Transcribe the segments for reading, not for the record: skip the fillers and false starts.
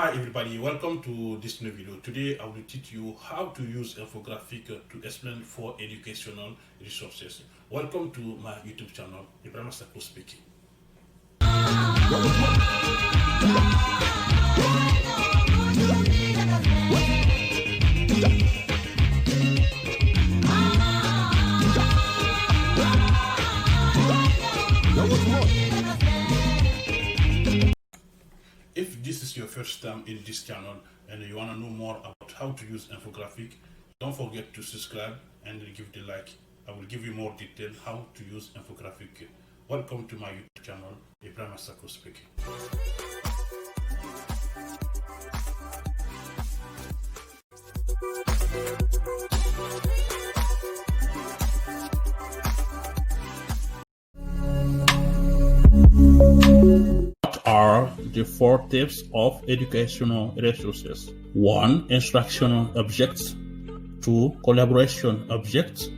Hi everybody, welcome to this new video. Today I will teach you how to use infographic to explain for educational resources. Welcome to my YouTube channel, Ibrahim Sako speaking. If this is your first time in this channel and you want to know more about how to use infographic, don't forget to subscribe and give the like. I will give you more detail how to use infographic. Welcome to my YouTube channel, Ibrahim Sako speaking. What are the 4 types of educational resources? 1. Instructional objects. 2. Collaboration objects.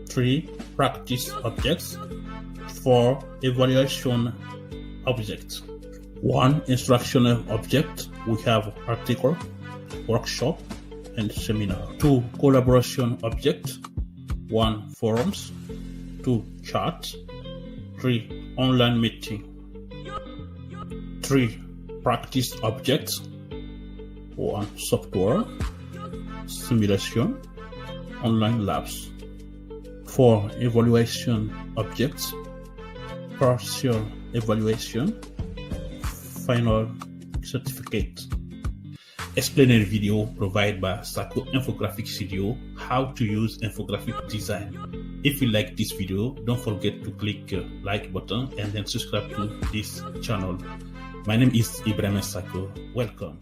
3. Practice objects. 4. Evaluation objects. 1. Instructional object. We have article, workshop, and seminar. 2. Collaboration object. 1. Forums. 2. Chat. 3. Online meeting. 3. Practice objects. 1. Software, simulation, online labs. 4. Evaluation objects. Partial evaluation, final certificate. Explanatory video provided by Sako Infographic Studio, how to use infographic design. If you like this video, don't forget to click like button and then subscribe to this channel. My name is Ibrahim Sako. Welcome.